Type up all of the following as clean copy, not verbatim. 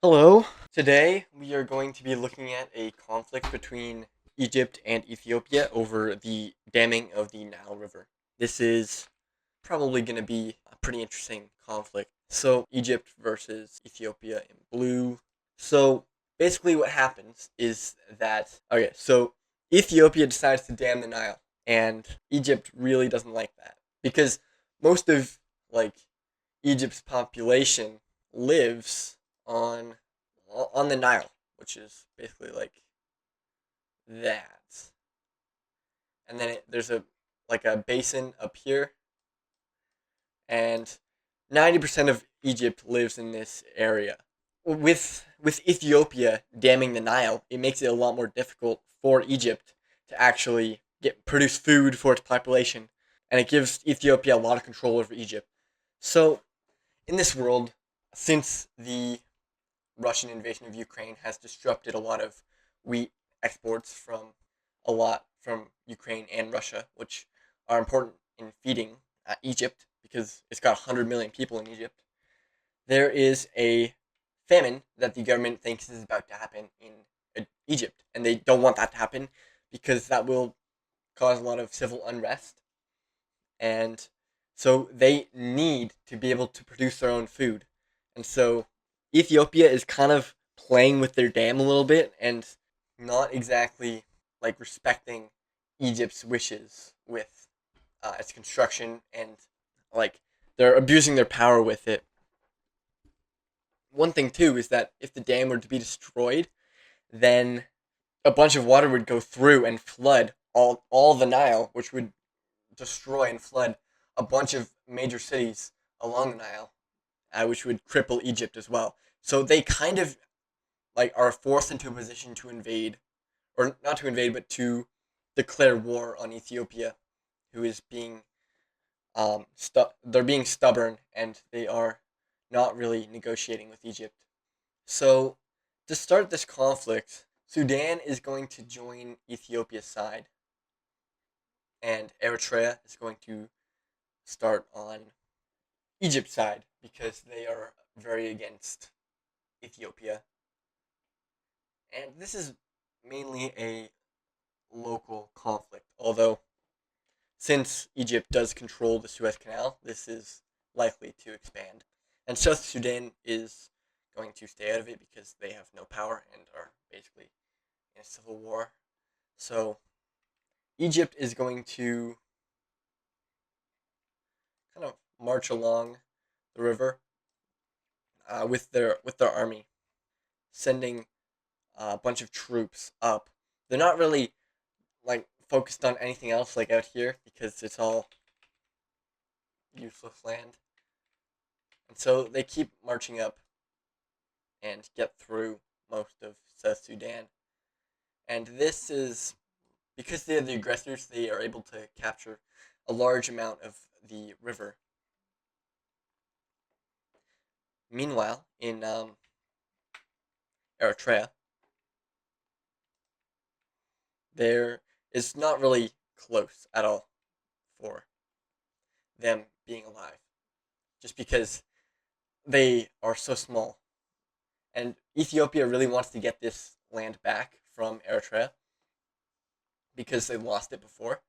Hello. Today we are going to be looking at a conflict between Egypt and Ethiopia over the damming of the Nile River. This is probably going to be a pretty interesting conflict. So, Egypt versus Ethiopia in blue. So, basically, what happens is that, okay, so Ethiopia decides to dam the Nile, and Egypt really doesn't like that because most of, like, Egypt's population lives on on the Nile, which is basically like that. And then there's a basin up here, and 90% of Egypt lives in this area. With Ethiopia damming the Nile, it makes it a lot more difficult for Egypt to actually get produce food for its population, and it gives Ethiopia a lot of control over Egypt. So in this world, since the Russian invasion of Ukraine has disrupted a lot of wheat exports from a lot from Ukraine and Russia, which are important in feeding Egypt because it's got 100 million people in Egypt. There is a famine that the government thinks is about to happen in Egypt, and they don't want that to happen because that will cause a lot of civil unrest, and so they need to be able to produce their own food. And so Ethiopia is kind of playing with their dam a little bit and not exactly like respecting Egypt's wishes with its construction, and like they're abusing their power with it. One thing too is that if the dam were to be destroyed, then a bunch of water would go through and flood all the Nile, which would destroy and flood a bunch of major cities along the Nile, which would cripple Egypt as well. So they kind of like are forced into a position to invade, or not to invade, but to declare war on Ethiopia, who is being they're being stubborn and they are not really negotiating with Egypt. So to start this conflict, Sudan is going to join Ethiopia's side, and Eritrea is going to start on Egypt's side because they are very against Ethiopia. And this is mainly a local conflict, although since Egypt does control the Suez Canal, this is likely to expand. And South Sudan is going to stay out of it because they have no power and are basically in a civil war. So Egypt is going to kind of march along the river with their army, sending a bunch of troops up. They're not really like focused on anything else like out here because it's all useless land, and so they keep marching up and get through most of South Sudan. And this is because they're the aggressors; they are able to capture a large amount of the river. Meanwhile, in Eritrea, there is not really close at all for them being alive, just because they are so small. And Ethiopia really wants to get this land back from Eritrea because they lost it before,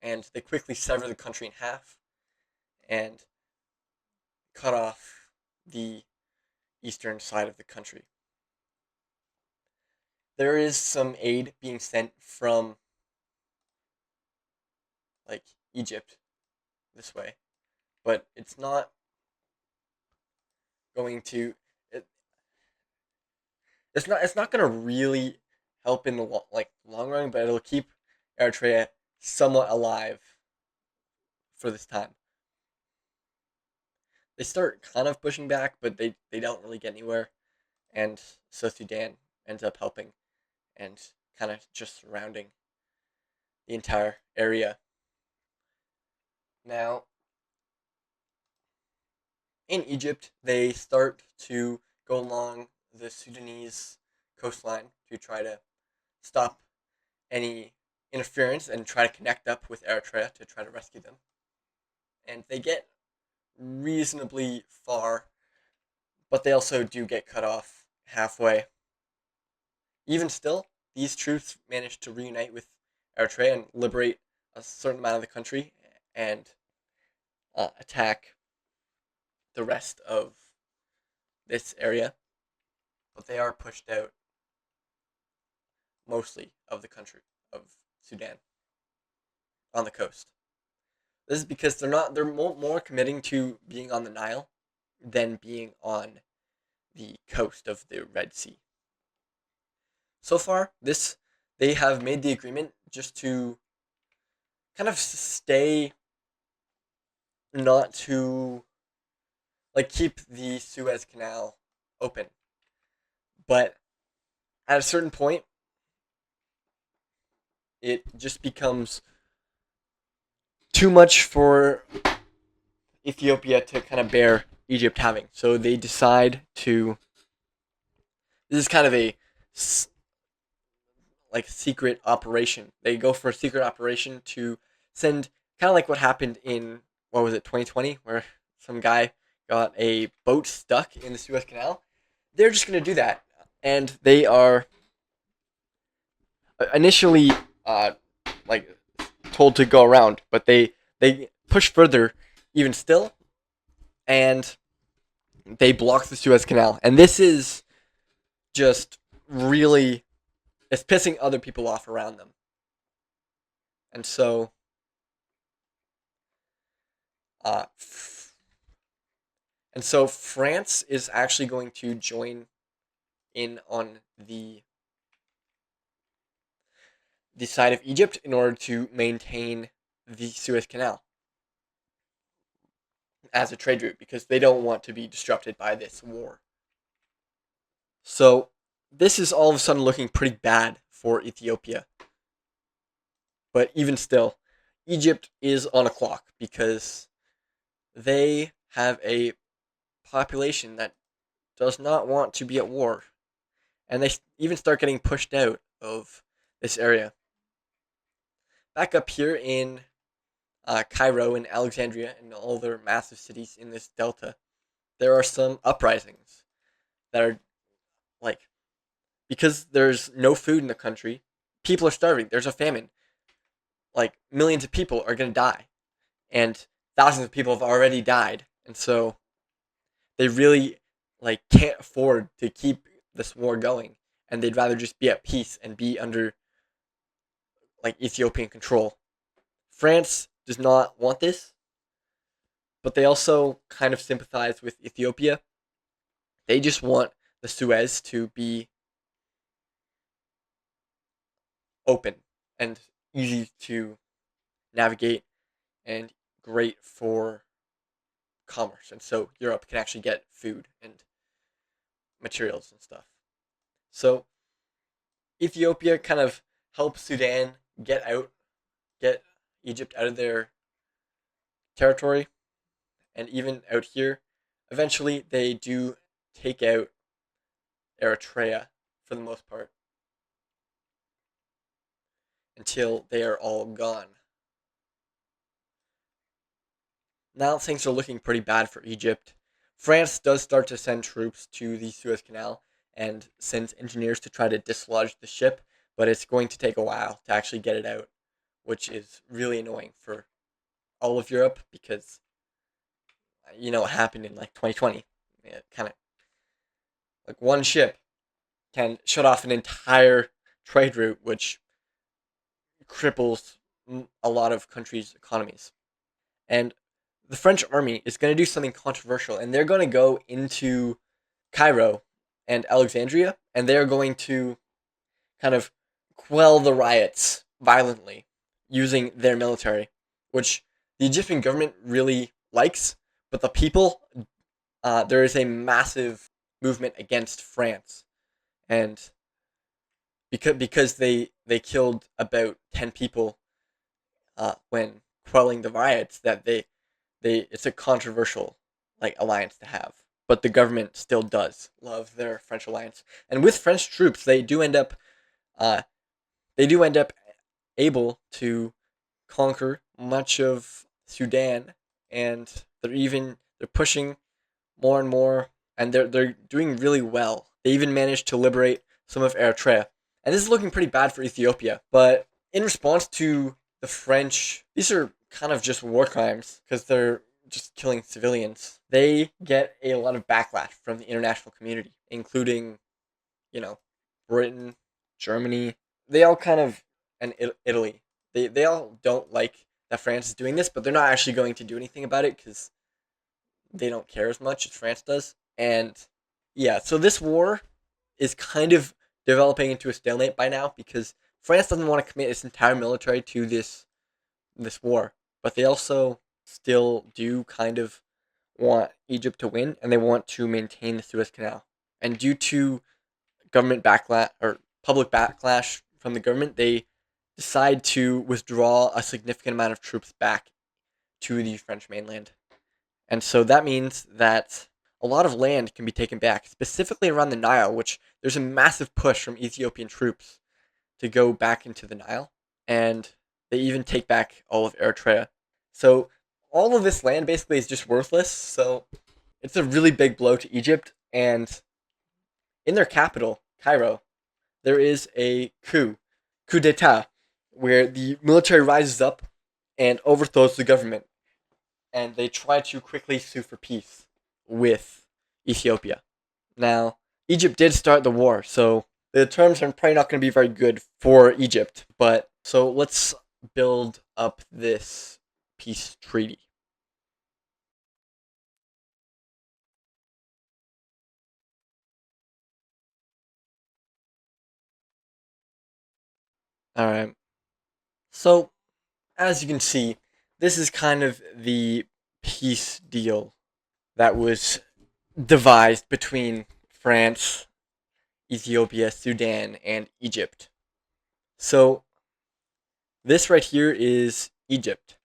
and they quickly sever the country in half and cut off the eastern side of the country. There is some aid being sent from like Egypt this way, but it's not going to it, it's not going to really help in the long run, but it'll keep Eritrea somewhat alive for this time. They start kind of pushing back, but they don't really get anywhere, and South Sudan ends up helping and kind of just surrounding the entire area. Now, in Egypt, they start to go along the Sudanese coastline to try to stop any interference and try to connect up with Eritrea to try to rescue them. And they get reasonably far, but they also do get cut off halfway. Even still, these troops managed to reunite with Eritrea and liberate a certain amount of the country and attack the rest of this area, but they are pushed out mostly of the country of Sudan on the coast. This is because they're more committing to being on the Nile than being on the coast of the Red Sea. So far, this they have made the agreement just to kind of stay, not to like keep the Suez Canal open. But at a certain point, it just becomes too much for Ethiopia to kind of bear Egypt having. So they decide to. This is kind of a like secret operation. They go for a secret operation to send, kind of like what happened in, what was it, 2020, where some guy got a boat stuck in the Suez Canal. They're just going to do that, and they are initially like told to go around, but they push further even still, and they block the Suez Canal. And this is just really, it's pissing other people off around them. And so uh, France is actually going to join in on the side of Egypt in order to maintain the Suez Canal as a trade route, because they don't want to be disrupted by this war. So this is all of a sudden looking pretty bad for Ethiopia. But even still, Egypt is on a clock because they have a population that does not want to be at war. And they even start getting pushed out of this area. Back up here in Cairo and Alexandria and all their massive cities in this delta, there are some uprisings that are like, because there's no food in the country, people are starving. There's a famine. Like, millions of people are going to die, and thousands of people have already died. And so they really like can't afford to keep this war going, and they'd rather just be at peace and be under like Ethiopian control. France does not want this, but they also kind of sympathize with Ethiopia. They just want the Suez to be open and easy to navigate and great for commerce. And so Europe can actually get food and materials and stuff. So Ethiopia kind of helps Sudan get Egypt out of their territory, and even out here. Eventually, they do take out Eritrea for the most part until they are all gone. Now things are looking pretty bad for Egypt. France does start to send troops to the Suez Canal and sends engineers to try to dislodge the ship, but it's going to take a while to actually get it out, which is really annoying for all of Europe because you know what happened in like 2020. It kind of like one ship can shut off an entire trade route, which cripples a lot of countries' economies. And the French army is going to do something controversial, and they're going to go into Cairo and Alexandria, and they're going to kind of quell the riots violently using their military, which the Egyptian government really likes, but the people, there is a massive movement against France, and because they killed about 10 people when quelling the riots, that they it's a controversial like alliance to have. But the government still does love their French alliance, and with French troops, uh, they do end up able to conquer much of Sudan, and they're pushing more and more, and they're doing really well. They even managed to liberate some of Eritrea. And this is looking pretty bad for Ethiopia. But in response to the French, these are kind of just war crimes because they're just killing civilians. They get a lot of backlash from the international community, including, you know, Britain, Germany. They all kind of, and Italy. They all don't like that France is doing this, but they're not actually going to do anything about it because they don't care as much as France does. And yeah, so this war is kind of developing into a stalemate by now because France doesn't want to commit its entire military to this war, but they also still do kind of want Egypt to win, and they want to maintain the Suez Canal. And due to government backlash or public backlash from the government, they decide to withdraw a significant amount of troops back to the French mainland. And so that means that a lot of land can be taken back, specifically around the Nile, which there's a massive push from Ethiopian troops to go back into the Nile. And they even take back all of Eritrea. So all of this land basically is just worthless. So it's a really big blow to Egypt. And in their capital, Cairo, there is a coup d'etat, where the military rises up and overthrows the government. And they try to quickly sue for peace with Ethiopia. Now, Egypt did start the war, so the terms are probably not going to be very good for Egypt. But so let's build up this peace treaty. All right. So, as you can see, this is kind of the peace deal that was devised between France, Ethiopia, Sudan, and Egypt. So, this right here is Egypt.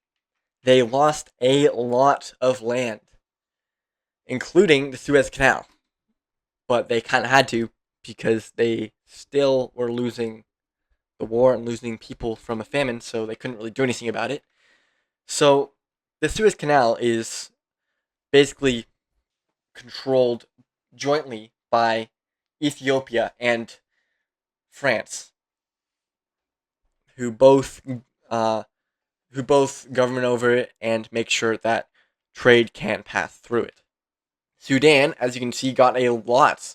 They lost a lot of land, including the Suez Canal. But they kind of had to because they still were losing the war and losing people from a famine, so they couldn't really do anything about it. So the Suez Canal is basically controlled jointly by Ethiopia and France, who both uh, who both govern over it and make sure that trade can pass through it. Sudan, as you can see, got a lot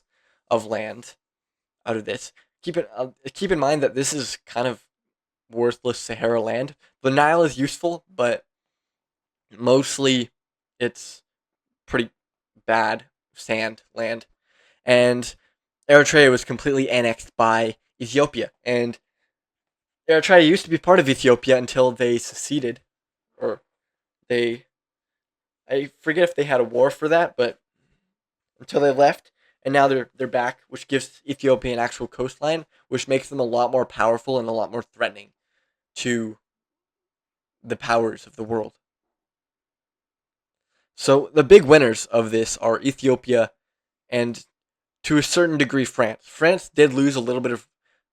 of land out of this. Keep in mind that this is kind of worthless Sahara land. The Nile is useful, but mostly it's pretty bad sand land. And Eritrea was completely annexed by Ethiopia. And Eritrea used to be part of Ethiopia until they seceded, or they I forget if they had a war for that, but until they left, and now they're back, which gives Ethiopia an actual coastline, which makes them a lot more powerful and a lot more threatening to the powers of the world. So the big winners of this are Ethiopia and, to a certain degree, France. France did lose a little bit of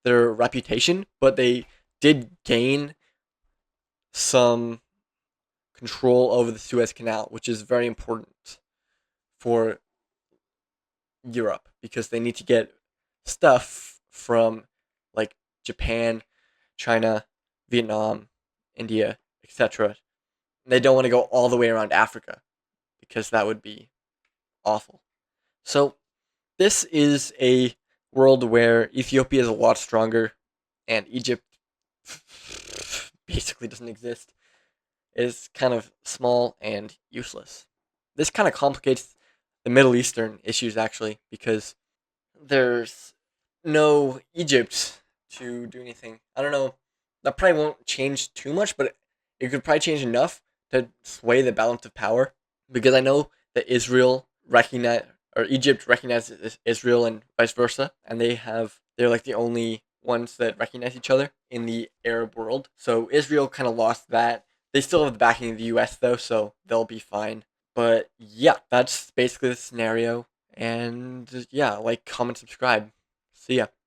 their reputation, but they did gain some control over the Suez Canal, which is very important for Europe because they need to get stuff from like Japan, China, Vietnam, India, etc. They don't want to go all the way around Africa because that would be awful. So this is a world where Ethiopia is a lot stronger and Egypt basically doesn't exist. It is kind of small and useless. This kind of complicates the Middle Eastern issues actually because there's no Egypt to do anything. I don't know. That probably won't change too much, but it could probably change enough to sway the balance of power. Because I know that Israel recognize or Egypt recognizes Israel and vice versa, and they're like the only ones that recognize each other in the Arab world. So Israel kind of lost that. They still have the backing of the U.S. though, so they'll be fine. But yeah, that's basically the scenario. And yeah, like, comment, subscribe. See ya.